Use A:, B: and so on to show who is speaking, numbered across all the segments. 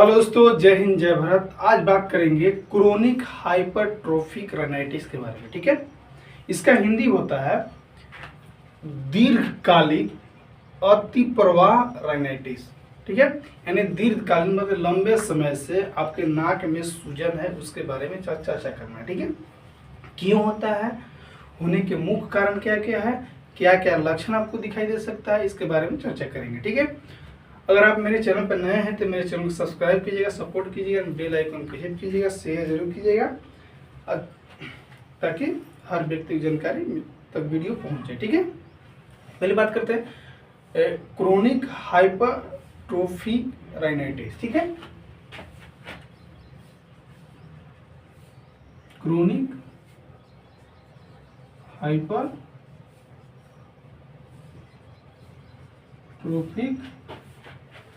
A: Hello दोस्तों, जय हिंद जय भारत। आज बात करेंगे क्रोनिक हाइपरट्रोफिक राइनाइटिस के बारे में। ठीक है, इसका हिंदी होता है दीर्घकालिक अतिप्रवाह राइनाइटिस। ठीक है, यानी दीर्घकालीन मतलब लंबे समय से आपके नाक में सूजन है, उसके बारे में चर्चा करना है। ठीक है, क्यों होता है, होने के मुख्य कारण क्या क्या है, क्या क्या लक्षण आपको दिखाई दे सकता है, इसके बारे में चर्चा करेंगे। ठीक है, अगर आप मेरे चैनल पर नए हैं तो मेरे चैनल को सब्सक्राइब कीजिएगा, सपोर्ट कीजिएगा, बेल आइकन को हिट कीजिएगा, शेयर जरूर कीजिएगा ताकि हर व्यक्ति की जानकारी तक वीडियो पहुंचे। ठीक है, पहले बात करते हैं क्रोनिक हाइपरट्रोफी राइनाइटिस। ठीक है, क्रोनिक हाइपरट्रोफिक,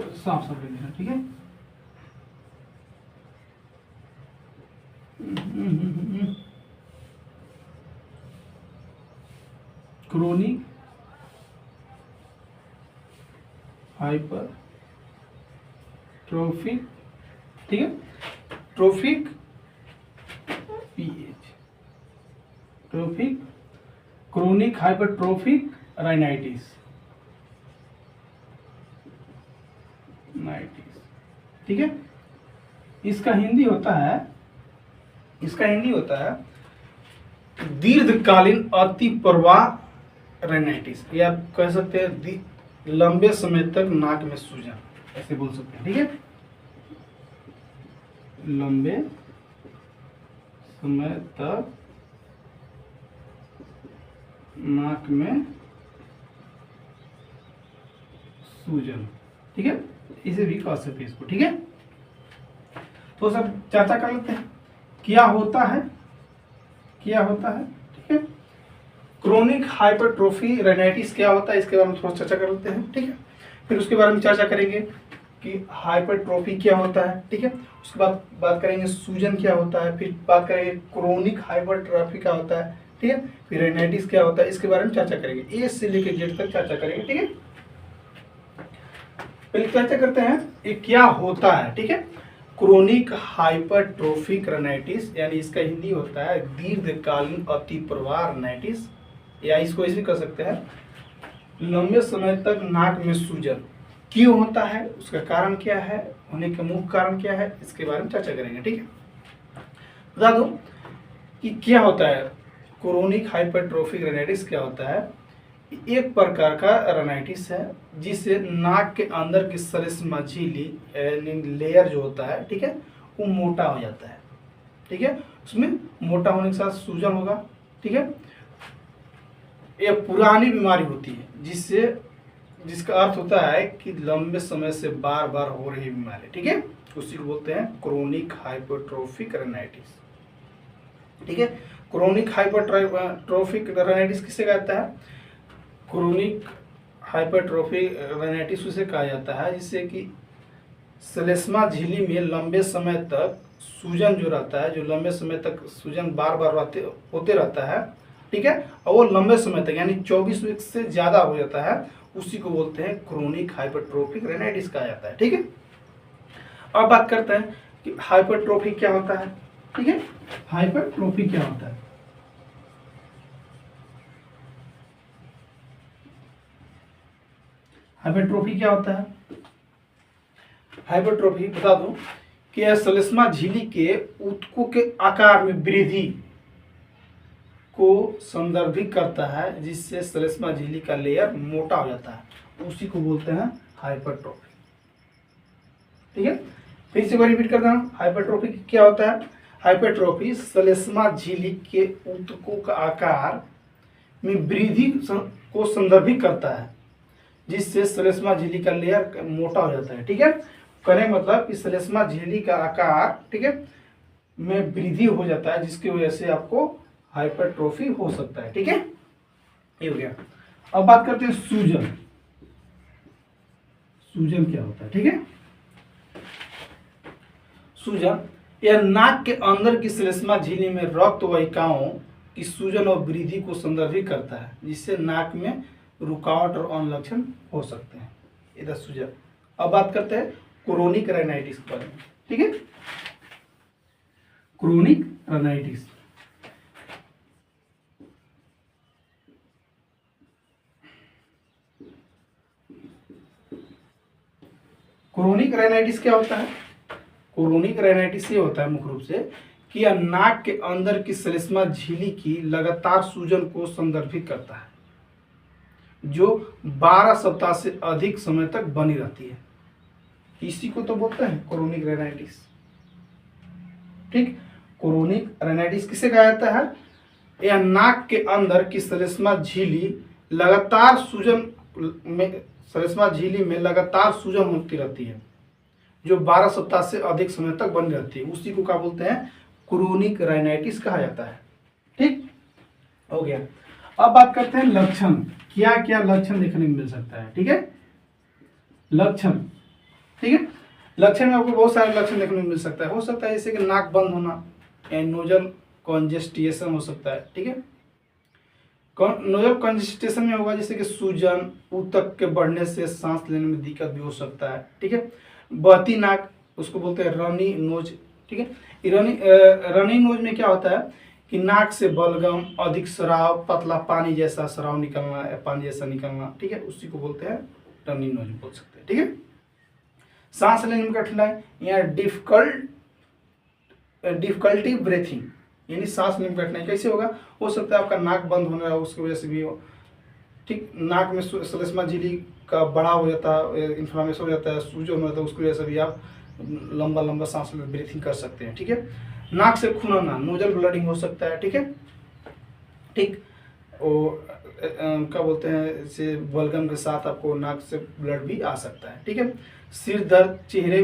A: साफ साफ लिख देना। ठीक है, क्रोनिक हाइपरट्रोफिक, ठीक है, trophic PH, trophic chronic hypertrophic rhinitis. ठीक है, इसका हिंदी होता है दीर्घकालीन अतिप्रवाह राइनाइटिस, या आप कह सकते हैं लंबे समय तक नाक में सूजन, ऐसे बोल सकते हैं। ठीक है, लंबे समय तक नाक में सूजन। ठीक है, इसे भी कह सकते हैं इसको। ठीक है, तो सब चर्चा कर लेते हैं क्या होता है। ठीक है, क्रोनिक हाइपरट्रोफी राइनाइटिस क्या होता है, इसके बारे में थोड़ा चर्चा कर लेते हैं। ठीक है, फिर उसके बारे में चर्चा करेंगे कि हाइपरट्रोफी क्या होता है। ठीक है, उसके बाद बात करेंगे सूजन क्या होता है, फिर बात करेंगे क्रोनिक हाइपरट्रोफी क्या होता है। ठीक है, फिर राइनाइटिस क्या होता है, इसके बारे में चर्चा करेंगे, ए से लेकर जेड तक चर्चा करेंगे। ठीक है, पहले चर्चा करते हैं ये क्या होता है। ठीक है, क्रोनिक हाइपरट्रोफिक राइनाइटिस यानी इसका हिंदी होता है दीर्घकालीन अतिप्रवाह राइनाइटिस, या इसको ऐसे कर सकते हैं लंबे समय तक नाक में सूजन। क्यों होता है, उसका कारण क्या है, होने का मुख्य कारण क्या है, इसके बारे में चर्चा करेंगे। ठीक है, बता दो कि क्या होता है क्रोनिक हाइपरट्रोफिक राइनाइटिस। क्या होता है, एक प्रकार का राइनाइटिस है जिससे नाक के अंदर की श्लेष्मा झिल्ली लेयर जो होता है, ठीक है, वो मोटा हो जाता है। ठीक है, उसमें मोटा होने के साथ सूजन होगा। ठीक है, यह पुरानी बीमारी होती है जिसका अर्थ होता है कि लंबे समय से बार बार हो रही बीमारी। ठीक है, उसी को बोलते हैं क्रोनिक हाइपरट्रोफिक राइनाइटिस। ठीक है, क्रोनिक हाइपरट्रोफिक राइनाइटिस किसे कहता है, क्रोनिक हाइपरट्रोफी राइनाइटिस उसे कहा जाता है जिससे कि श्लेष्मा झिल्ली में लंबे समय तक सूजन जो रहता है, जो लंबे समय तक सूजन बार बार होते रहता है। ठीक है, और वो लंबे समय तक यानी 24 वीक से ज्यादा हो जाता है, उसी को बोलते हैं क्रोनिक हाइपरट्रोफिक राइनाइटिस कहा जाता है। ठीक है, अब बात करते हैं कि हाइपरट्रोफी क्या होता है। ठीक है, हाइपरट्रोफी क्या होता है, हाइपरट्रोफी क्या होता है, हाइपरट्रोफी बता दूं कि यह श्लेष्मा झिल्ली के ऊतकों के आकार में वृद्धि को संदर्भित करता है, जिससे श्लेष्मा झिल्ली का लेयर मोटा हो जाता है, उसी को बोलते हैं हाइपरट्रोफी। ठीक है, फिर से रिपीट करता हूं, हाइपरट्रोफी क्या होता है, हाइपरट्रोफी श्लेष्मा झिल्ली के ऊतकों का आकार में वृद्धि को संदर्भित करता है, जिससे श्लेष्मा झिल्ली का लेयर मोटा हो जाता है। ठीक है, कहने मतलब कि श्लेष्मा झिल्ली का आकार, ठीक है, में वृद्धि हो जाता है, जिसकी वजह से आपको हाइपरट्रोफी हो सकता है। ठीक है, ये हो गया। अब बात करते हैं सूजन। सूजन क्या होता है, ठीक है, सूजन यह नाक के अंदर की श्लेष्मा झिल्ली में रक्त वाहिकाओं की सूजन और वृद्धि को संदर्भित करता है, जिससे नाक में रुकावट और अन्य लक्षण हो सकते हैं। इधर सूजन। अब बात करते हैं क्रोनिक राइनाइटिस के बारे में, ठीक है। क्रोनिक राइनाइटिस, क्रोनिक राइनाइटिस क्या होता है? क्रोनिक राइनाइटिस ये होता है मुख्य रूप से कि यह नाक के अंदर की श्लेष्मा झिल्ली की लगातार सूजन को संदर्भित करता है, जो 12 सप्ताह से अधिक समय तक बनी रहती है। इसी को तो बोलते हैं क्रोनिक राइनाइटिस, ठीक। क्रोनिक राइनाइटिस किसे कहा जाता है? यह नाक के अंदर की श्लेष्मा झिल्ली लगातार सूजन में श्लेष्मा झिल्ली में लगातार सूजन होती रहती है, जो 12 सप्ताह से अधिक समय तक बनी रहती है। उसी को क्या बोलते हैं? क्रोनिक राइनाइटिस कहा जाता है, ठीक हो गया। अब बात करते हैं लक्षण, क्या क्या लक्षण देखने को मिल सकता है, ठीक है। लक्षण, ठीक है। लक्षण में आपको बहुत सारे लक्षण देखने को मिल सकता है। हो सकता है जैसे कि नाक बंद होना, नोजल कॉन्जेस्टिएशन हो सकता है, ठीक है। नोजल कॉन्जेस्टिएशन में होगा जैसे कि सूजन, ऊतक के बढ़ने से सांस लेने में दिक्कत भी हो सकता है, ठीक है। बहती नाक, उसको बोलते हैं रनी नोज, ठीक है। रनी नोज में क्या होता है कि नाक से बलगम, अधिक स्राव, पतला पानी जैसा स्राव निकलना या पानी जैसा निकलना, ठीक है, उसी को बोलते हैं रनी नोज बोल सकते हैं, ठीक है। सांस लेने में कठिनाई या डिफिकल्टी ब्रेथिंग, यानी सांस लेने में कठिनाई कैसे होगा? हो सकता है आपका नाक बंद होने रहा उसकी वजह से भी हो, ठीक। नाक में श्लेष्मा झिल्ली का बड़ा हो जाता है, इन्फ्लामेशन हो जाता है, सूजन हो जाता है, उसकी वजह से भी आप लंबा लंबा सांस ब्रीथिंग कर सकते हैं, ठीक है। नाक से खून आना, नोजल ब्लडिंग हो सकता है, ठीक है, ठीक। और क्या बोलते हैं, इसे बलगम के साथ आपको नाक से ब्लड भी आ सकता है, ठीक है। सिर दर्द, चेहरे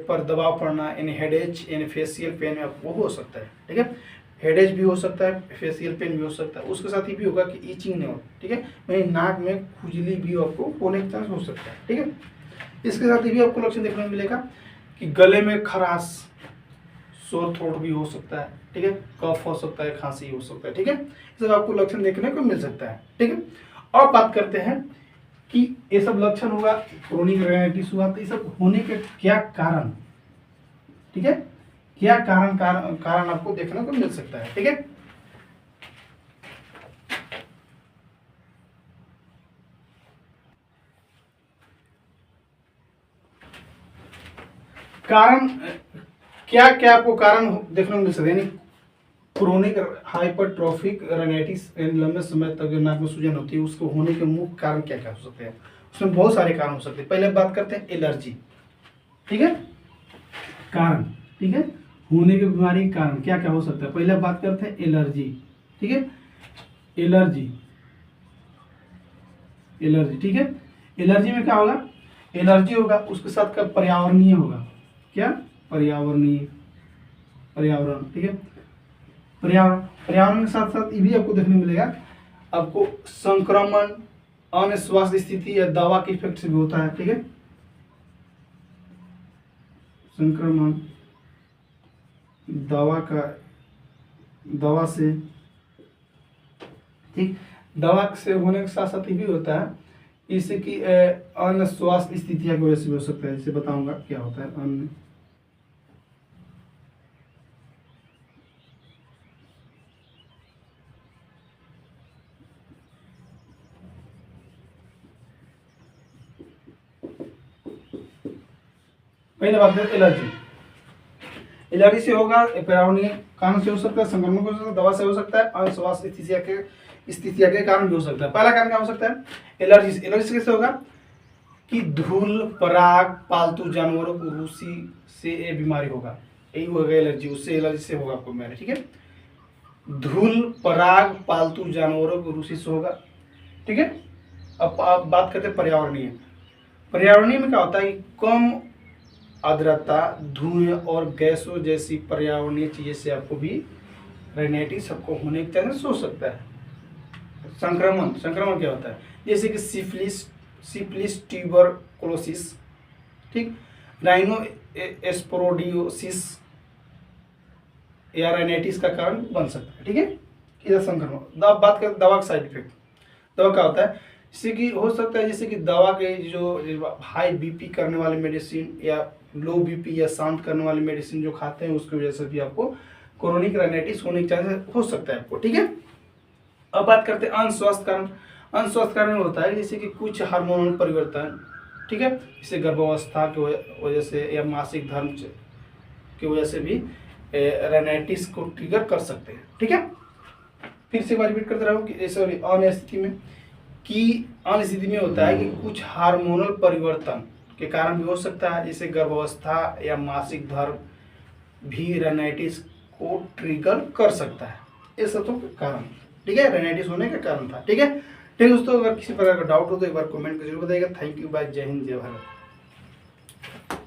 A: पर दबाव पड़ना, यानी हेडेज यानी फेशियल पेन आपको हो सकता है, ठीक है। हेडेज भी हो सकता है, फेशियल पेन भी हो सकता है। उसके साथ ये भी होगा कि ईचिंग नहीं हो, ठीक है, वहीं नाक में खुजली भी आपको होने का चांस हो सकता है, ठीक है। इसके साथ ये भी आपको लक्षण देखने को मिलेगा कि गले में खराश, सोर थ्रोट भी हो सकता है, ठीक है, कफ हो सकता है, खांसी हो सकता है, ठीक है। ये सब आपको लक्षण देखने को मिल सकता है, ठीक है। अब बात करते हैं कि ये सब लक्षण होगा, क्रोनिक राइनाइटिस हुआ, तो ये सब होने के क्या कारण, ठीक है, क्या कारण आपको देखने को मिल सकता है, ठीक है। कारण क्या क्या आपको कारण देखने को मिल सकता है, यानी क्रोनिक हाइपरट्रोफिक राइनाइटिस लंबे समय तक जो नाक में सूजन होती है उसको होने के मुख्य कारण क्या क्या हो सकते हैं? उसमें बहुत सारे कारण हो सकते हैं। पहले बात करते हैं एलर्जी, ठीक है, कारण, ठीक है, होने की बीमारी के कारण क्या क्या हो सकता है। पहले बात करते हैं एलर्जी, ठीक है, एलर्जी, ठीक है। एलर्जी में क्या होगा? एलर्जी होगा, उसके साथ का पर्यावरणीय होगा, क्या? पर्यावरण, ठीक है। पर्यावरण के साथ साथ ये भी आपको देखने मिलेगा, आपको संक्रमण, अन्य स्वास्थ्य स्थिति या दवा के इफेक्ट से भी होता है, ठीक है। संक्रमण दवा से, ठीक, दवा से होने के साथ साथ ये भी होता है इससे कि अन्य स्वास्थ्य स्थितियां की वजह से भी हो सकता है। इसे बताऊंगा क्या होता है अन्य। पहले बात करें एलर्जी। एलर्जी से होगा, पर्यावरणीय कारण से हो सकता है, संक्रमण हो सकता है, दवा से हो सकता है, और स्वास्थ्य स्थितियां के कारण भी हो सकता है। पहला कारण क्या हो सकता है? एलर्जी से। एलर्जी कैसे होगा कि धूल, पराग, पालतू जानवरों को रूसी से ये बीमारी होगा, यही होगा एलर्जी, उससे एलर्जी से होगा आपको बीमारी, ठीक है। धूल, पराग, पालतू जानवरों को रूसी से होगा, ठीक है। अब आप बात करते हैं पर्यावरणीय। पर्यावरणीय में क्या होता है कि कम आर्द्रता, धुएं और गैसों जैसी पर्यावरणीय चीजें से आपको भी राइनाइटिस आपको होने के चांसेस हो सकता है। संक्रमण क्या होता है? जैसे कि सिफिलिस, ट्यूबरकुलोसिस, ठीक, राइनो एस्पोरोडियोसिस या राइनाइटिस का कारण बन सकता है, ठीक है। इधर संक्रमण। अब बात करें दवा का साइड इफेक्ट। दवा क्या होता है? जैसे कि हो सकता है जैसे कि दवा के जो हाई बीपी करने वाले मेडिसिन या लो बीपी या शांत करने वाली मेडिसिन जो खाते हैं उसकी वजह से भी आपको क्रोनिक राइनाइटिस होने के चांसेस हो सकता है आपको, ठीक है। अब बात करते हैं अनस्वस्थ कारण। अनस्वस्थ कारण होता है जैसे कि कुछ हार्मोनल परिवर्तन, ठीक है, जैसे गर्भावस्था की वजह से या मासिक धर्म की वजह से भी राइनाइटिस को ट्रिगर कर सकते हैं, ठीक है। फिर से एक बार रिपीट करते रहो कि सॉरी अन्य स्थिति में, कि अन्य स्थिति में होता है कि कुछ हार्मोनल परिवर्तन के कारण भी हो सकता है, जैसे गर्भावस्था या मासिक धर्म भी राइनाइटिस को ट्रिगर कर सकता है। ये सब तो कारण, ठीक है, राइनाइटिस होने का कारण था, ठीक है। ठीक दोस्तों, अगर किसी प्रकार का डाउट हो तो एक बार कमेंट करके जरूर बताइएगा। थैंक यू, बाय, जय हिंद, जय भारत।